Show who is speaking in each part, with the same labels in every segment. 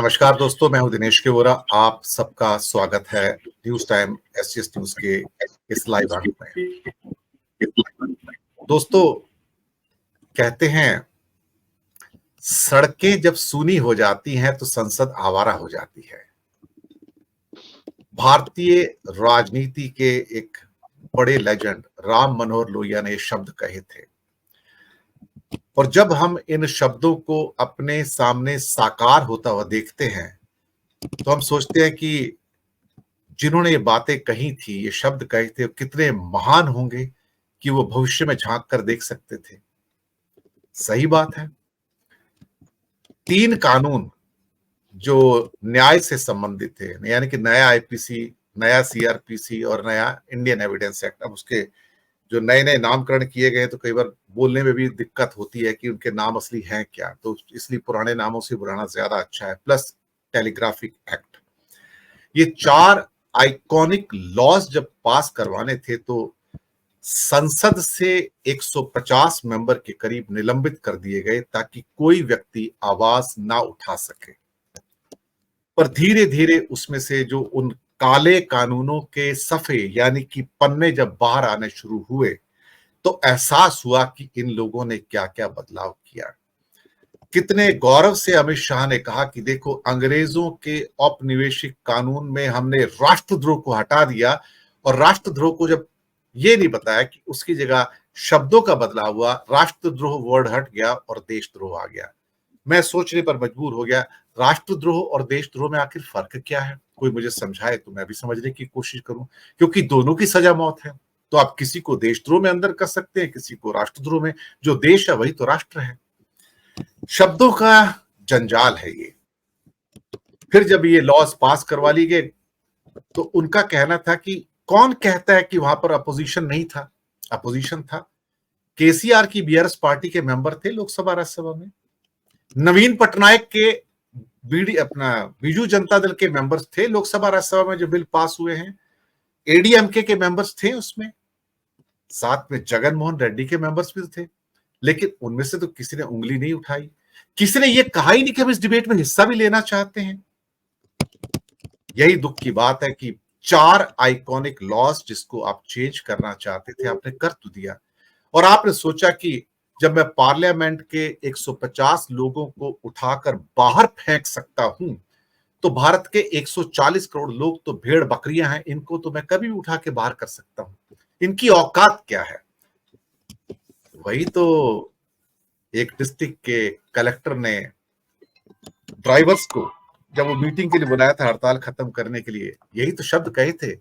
Speaker 1: नमस्कार दोस्तों, मैं हूं दिनेश के वोरा। आप सबका स्वागत है न्यूज टाइम एसटीएस न्यूज के इस लाइव अंक में। दोस्तों, कहते हैं सड़कें जब सूनी हो जाती हैं तो संसद आवारा हो जाती है। भारतीय राजनीति के एक बड़े लेजेंड राम मनोहर लोहिया ने ये शब्द कहे थे, और जब हम इन शब्दों को अपने सामने साकार होता हुआ देखते हैं तो हम सोचते हैं कि जिन्होंने ये बातें कही थी, ये शब्द कहे थे, कितने महान होंगे कि वो भविष्य में झांक कर देख सकते थे। सही बात है। 3 कानून जो न्याय से संबंधित थे, यानी कि नया आईपीसी, नया सीआरपीसी और नया इंडियन एविडेंस एक्ट, अब उसके जो नए नए नामकरण किए गए तो कई बार बोलने में भी दिक्कत होती है कि उनके नाम असली हैं क्या, तो इसलिए पुराने नामों से बुलाना ज्यादा अच्छा है। प्लस टेलीग्राफिक एक्ट, ये 4 आइकॉनिक लॉज जब पास करवाने थे तो संसद से 150 मेंबर के करीब निलंबित कर दिए गए ताकि कोई व्यक्ति आवाज ना उठा सके। पर धीरे धीरे उसमें से जो उन काले कानूनों के सफे यानी कि पन्ने जब बाहर आने शुरू हुए तो एहसास हुआ कि इन लोगों ने क्या क्या बदलाव किया। कितने गौरव से अमित शाह ने कहा कि देखो, अंग्रेजों के औपनिवेशिक कानून में हमने राष्ट्रद्रोह को हटा दिया, और राष्ट्रद्रोह को जब ये नहीं बताया कि उसकी जगह शब्दों का बदलाव हुआ, राष्ट्रद्रोह वर्ड हट गया और देशद्रोह आ गया। मैं सोचने पर मजबूर हो गया, राष्ट्रद्रोह और देशद्रोह में आखिर फर्क क्या है? कोई मुझे समझाए तो मैं भी समझने की कोशिश करूं, क्योंकि दोनों की सजा मौत है। तो आप किसी को देशद्रोह में अंदर कर सकते हैं, किसी को राष्ट्रद्रोह में। जो देश है वही तो राष्ट्र है। शब्दों का जंजाल है ये। फिर जब ये लॉज पास करवा ली गए तो उनका कहना था कि कौन कहता है कि वहां पर अपोजिशन नहीं था? अपोजिशन था। केसीआर की बीआरएस पार्टी के मेंबर थे लोकसभा राज्यसभा में। नवीन पटनायक के बीजू जनता दल के मेंबर्स थे लोकसभा राज्यसभा में जो बिल पास हुए हैं। एडीएमके के मेंबर्स थे उसमें, साथ में जगन मोहन रेड्डी के मेंबर्स भी थे। लेकिन उनमें से तो किसी ने उंगली नहीं उठाई, किसी ने यह कहा ही नहीं कि हम इस डिबेट में हिस्सा भी लेना चाहते हैं। यही दुख की बात है कि 4 आइकॉनिक लॉज जिसको आप चेंज करना चाहते थे, आपने कर तो दिया। और आपने सोचा कि जब मैं पार्लियामेंट के 150 लोगों को उठाकर बाहर फेंक सकता हूं तो भारत के 140 करोड़ लोग तो भेड़ बकरियां हैं, इनको तो मैं कभी भी उठा के बाहर कर सकता हूं। इनकी औकात क्या है? वही तो एक डिस्ट्रिक्ट के कलेक्टर ने ड्राइवर्स को जब वो मीटिंग के लिए बुलाया था हड़ताल खत्म करने के लिए, यही तो शब्द कहे थे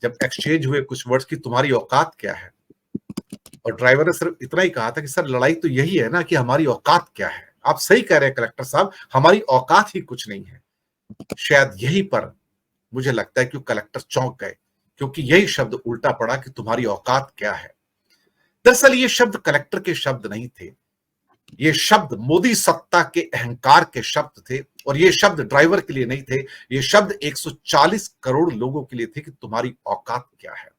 Speaker 1: जब एक्सचेंज हुए कुछ वर्ड्स की, तुम्हारी औकात क्या है? और ड्राइवर ने सिर्फ इतना ही कहा था कि सर, लड़ाई तो यही है ना कि हमारी औकात क्या है। आप सही कह रहे हैं कलेक्टर साहब, हमारी औकात ही कुछ नहीं है। शायद यही पर मुझे लगता है कि कलेक्टर चौंक गए, क्योंकि यही शब्द उल्टा पड़ा कि तुम्हारी औकात क्या है। दरअसल ये शब्द कलेक्टर के शब्द नहीं थे, ये शब्द मोदी सत्ता के अहंकार के शब्द थे। और ये शब्द ड्राइवर के लिए नहीं थे, ये शब्द 140 करोड़ लोगों के लिए थे कि तुम्हारी औकात क्या है।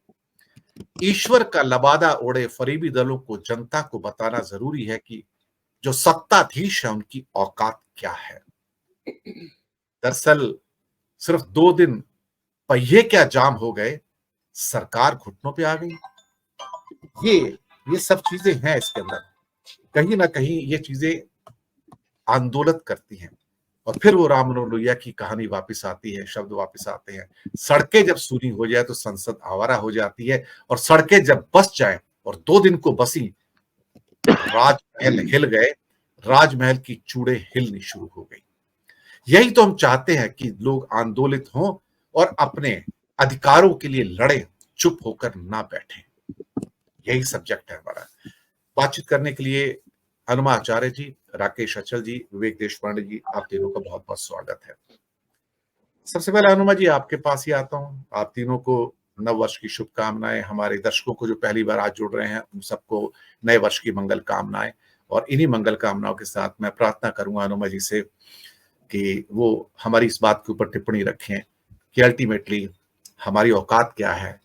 Speaker 1: ईश्वर का लबादा ओढ़े फरीबी दलों को जनता को बताना जरूरी है कि जो सत्ताधीश है उनकी औकात क्या है। दरअसल सिर्फ 2 दिन पहिए क्या जाम हो गए, सरकार घुटनों पे आ गई। ये सब चीजें हैं इसके अंदर। कहीं ना कहीं ये चीजें आंदोलित करती हैं। और फिर वो राम मनोहर लोहिया की कहानी वापस आती है, शब्द वापस आते हैं। सड़कें जब सूनी हो जाए तो संसद आवारा हो जाती है, और सड़कें जब बस जाए, और 2 दिन को बसी, राजमहल हिल गए, राजमहल की चूड़े हिलनी शुरू हो गई। यही तो हम चाहते हैं कि लोग आंदोलित हों और अपने अधिकारों के लिए लड़े, चुप होकर ना बैठे। यही सब्जेक्ट है हमारा। बातचीत करने के लिए अनुमा आचार्य जी, राकेश अचल जी, विवेक देशपांडे जी, आप तीनों का बहुत बहुत स्वागत है। सबसे पहले अनुमा जी आपके पास ही आता हूँ। आप तीनों को नव वर्ष की शुभकामनाएं। हमारे दर्शकों को जो पहली बार आज जुड़ रहे हैं उन सबको नए वर्ष की मंगल कामनाएं। और इन्हीं मंगल कामनाओं के साथ मैं प्रार्थना करूंगा अनुमा जी से कि वो हमारी इस बात के ऊपर टिप्पणी रखें कि अल्टीमेटली हमारी औकात क्या है।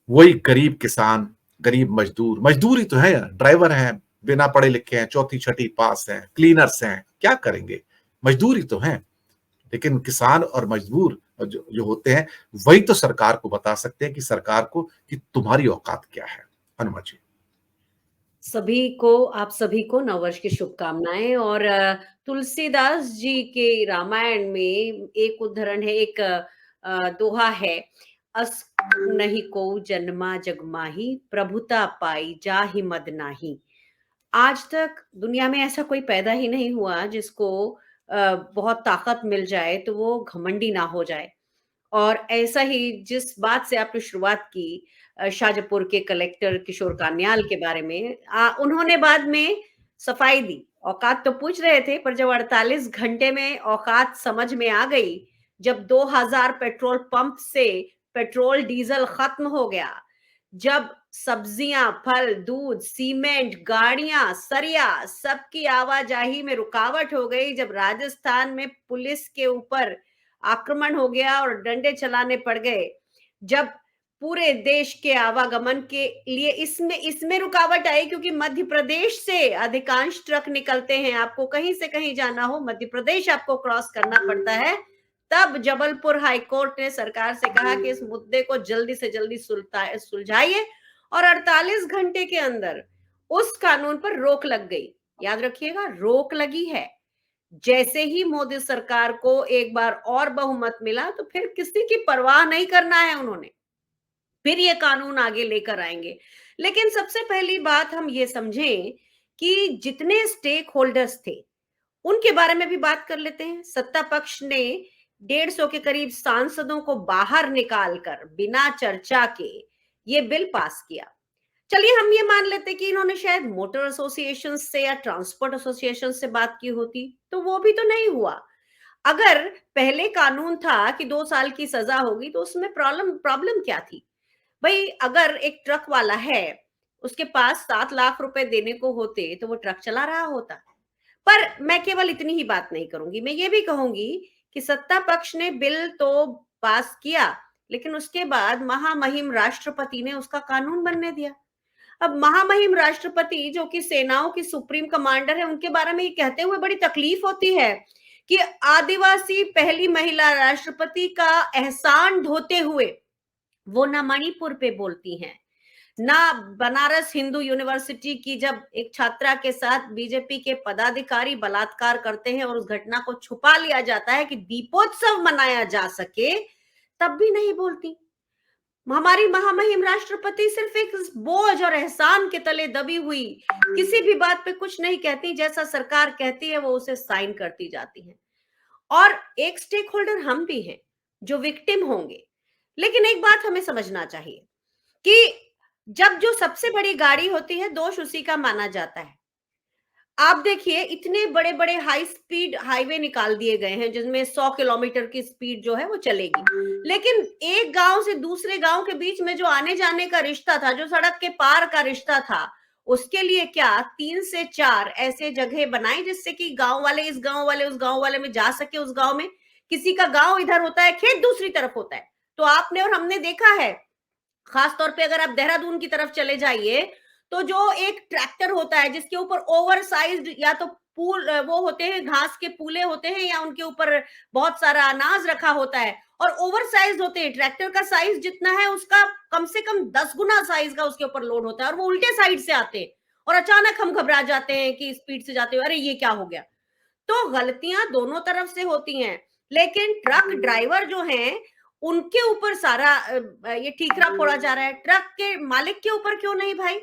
Speaker 1: वही गरीब किसान, गरीब मजदूर, मजदूर ही तो है, ड्राइवर हैं, बिना पढ़े लिखे हैं, चौथी छठी पास हैं, क्लीनर्स हैं, क्या करेंगे? मजदूर ही तो हैं। लेकिन किसान और मजदूर जो जो होते हैं, वही तो सरकार को बता सकते हैं कि सरकार को कि तुम्हारी औकात क्या है। हनुमा जी।
Speaker 2: आप सभी को नववर्ष की शुभकामनाएं। और तुलसीदास जी के रामायण में एक उदाहरण है, एक दोहा है, अस नहीं को जन्मा जग माही, प्रभुता पाई जाहि मद नाही। आज तक दुनिया में ऐसा कोई पैदा ही नहीं हुआ जिसको बहुत ताकत मिल जाए तो वो घमंडी ना हो जाए। और ऐसा ही जिस बात से आपने शुरुआत की, शाहजहाँपुर के कलेक्टर किशोर कान्याल के बारे में, उन्होंने बाद में सफाई दी। औकात तो पूछ रहे थे, पर जब 48 घंटे में औकात समझ में आ गई, जब 2000 पेट्रोल पंप से पेट्रोल डीजल खत्म हो गया, जब सब्जियां, फल, दूध, सीमेंट, गाड़ियां, सरिया सबकी आवाजाही में रुकावट हो गई, जब राजस्थान में पुलिस के ऊपर आक्रमण हो गया और डंडे चलाने पड़ गए, जब पूरे देश के आवागमन के लिए इसमें इसमें रुकावट आई, क्योंकि मध्य प्रदेश से अधिकांश ट्रक निकलते हैं, आपको कहीं से कहीं जाना हो मध्य प्रदेश आपको क्रॉस करना पड़ता है। तब जबलपुर हाईकोर्ट ने सरकार से कहा कि इस मुद्दे को जल्दी से जल्दी सुलझाइए, और 48 घंटे के अंदर उस कानून पर रोक लग गई। याद रखिएगा, रोक लगी है। जैसे ही मोदी सरकार को एक बार और बहुमत मिला, तो फिर किसी की परवाह नहीं करना है उन्होंने, फिर ये कानून आगे लेकर आएंगे। लेकिन सबसे पहली बात हम ये समझें कि जितने स्टेक होल्डर्स थे उनके बारे में भी बात कर लेते हैं। सत्ता पक्ष ने 150 के करीब सांसदों को बाहर निकालकर बिना चर्चा के ये बिल पास किया। चलिए हम ये मान लेते कि इन्होंने शायद मोटर एसोसिएशन से या ट्रांसपोर्ट एसोसिएशन से बात की होती, तो वो भी तो नहीं हुआ। अगर पहले कानून था कि 2 साल की सजा होगी, तो उसमें प्रॉब्लम प्रॉब्लम क्या थी? भाई, अगर एक ट्रक वाला है, उसके पास 7 लाख रुपए देने को होते तो वो ट्रक चला रहा होता। पर मैं केवल इतनी ही बात नहीं करूंगी, मैं ये भी कहूंगी कि सत्ता पक्ष ने बिल तो पास किया, लेकिन उसके बाद महामहिम राष्ट्रपति ने उसका कानून बनने दिया। अब महामहिम राष्ट्रपति, जो कि सेनाओं की सुप्रीम कमांडर है, उनके बारे में ये कहते हुए बड़ी तकलीफ होती है कि आदिवासी पहली महिला राष्ट्रपति का एहसान ढोते हुए वो ना मणिपुर पे बोलती हैं, ना बनारस हिंदू यूनिवर्सिटी की जब एक छात्रा के साथ बीजेपी के पदाधिकारी बलात्कार करते हैं और उस घटना को छुपा लिया जाता है कि दीपोत्सव मनाया जा सके, तब भी नहीं बोलती। हमारी महामहिम राष्ट्रपति सिर्फ एक बोझ और एहसान के तले दबी हुई किसी भी बात पे कुछ नहीं कहती, जैसा सरकार कहती है वो उसे साइन करती जाती है। और एक स्टेक होल्डर हम भी हैं जो विक्टिम होंगे। लेकिन एक बात हमें समझना चाहिए कि जब जो सबसे बड़ी गाड़ी होती है, दोष उसी का माना जाता है। आप देखिए, इतने बड़े बड़े हाई स्पीड हाईवे निकाल दिए गए हैं जिसमें 100 किलोमीटर की स्पीड जो है वो चलेगी, लेकिन एक गांव से दूसरे गांव के बीच में जो आने जाने का रिश्ता था, जो सड़क के पार का रिश्ता था, उसके लिए क्या 3 से 4 ऐसे जगह बनाए जिससे कि गांव वाले इस गांव वाले उस गांव वाले में जा सके। उस गांव में किसी का गांव इधर होता है, खेत दूसरी तरफ होता है, तो आपने और हमने देखा है, खास तौर पे अगर आप देहरादून की तरफ चले जाइए, तो जो एक ट्रैक्टर होता है जिसके ऊपर ओवर साइज्ड या तो पूल वो होते हैं, घास के पूले होते हैं, या उनके ऊपर बहुत सारा अनाज रखा होता है, और ओवर साइज होते हैं, ट्रैक्टर का साइज जितना है उसका कम से कम 10 गुना साइज का उसके ऊपर लोड होता है, और वो उल्टे साइड से आते हैं, और अचानक हम घबरा जाते हैं कि स्पीड से जाते हुए अरे ये क्या हो गया। तो गलतियां दोनों तरफ से होती हैं, लेकिन ट्रक ड्राइवर जो हैं उनके ऊपर सारा ये ठीकरा फोड़ा जा रहा है। ट्रक के मालिक के ऊपर क्यों नहीं भाई?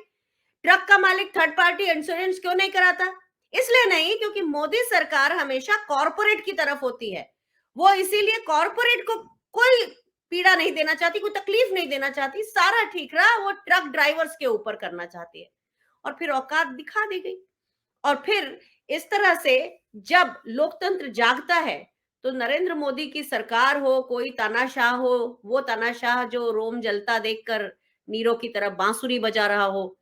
Speaker 2: ट्रक का मालिक थर्ड पार्टी इंश्योरेंस क्यों नहीं कराता? इसलिए नहीं क्योंकि मोदी सरकार हमेशा कॉर्पोरेट की तरफ होती है। वो इसीलिए कॉर्पोरेट को कोई पीड़ा नहीं देना चाहती, कोई तकलीफ नहीं देना चाहती, सारा ठीकरा वो ट्रक ड्राइवर्स के ऊपर करना चाहती है, और फिर औकात दिखा दी गई। और फिर इस तरह से जब लोकतंत्र जागता है, तो नरेंद्र मोदी की सरकार हो, कोई तानाशाह हो, वो तानाशाह जो रोम जलता देखकर नीरो की तरफ बांसुरी बजा रहा हो,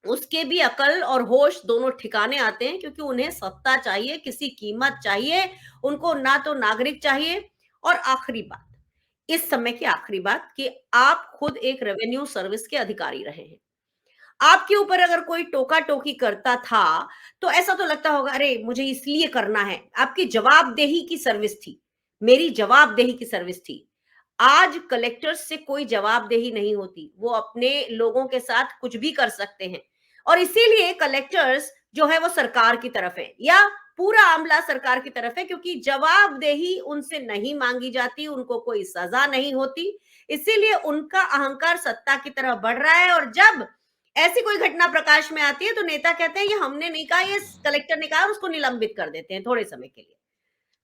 Speaker 2: उसके भी अकल और होश दोनों ठिकाने आते हैं, क्योंकि उन्हें सत्ता चाहिए, किसी कीमत चाहिए, उनको ना तो नागरिक चाहिए। और आखिरी बात, इस समय की आखिरी बात, कि आप खुद एक रेवेन्यू सर्विस के अधिकारी रहे हैं। आपके ऊपर अगर कोई टोका टोकी करता था, तो ऐसा तो लगता होगा अरे मुझे इसलिए करना है, आपकी जवाबदेही की सर्विस थी। मेरी जवाबदेही की सर्विस थी। आज कलेक्टर्स से कोई जवाबदेही नहीं होती, वो अपने लोगों के साथ कुछ भी कर सकते हैं और इसीलिए कलेक्टर्स जो है वो सरकार की तरफ है या पूरा आमला सरकार की तरफ है, क्योंकि जवाबदेही उनसे नहीं मांगी जाती, उनको कोई सजा नहीं होती, इसीलिए उनका अहंकार सत्ता की तरफ बढ़ रहा है। और जब ऐसी कोई घटना प्रकाश में आती है तो नेता कहते हैं ये हमने नहीं कहा, ये कलेक्टर ने कहा, उसको निलंबित कर देते हैं थोड़े समय के लिए।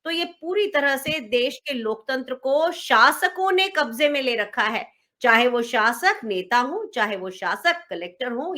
Speaker 2: तो ये पूरी तरह से देश के लोकतंत्र को शासकों ने कब्जे में ले रखा है, चाहे वो शासक नेता हो, चाहे वो शासक कलेक्टर हो।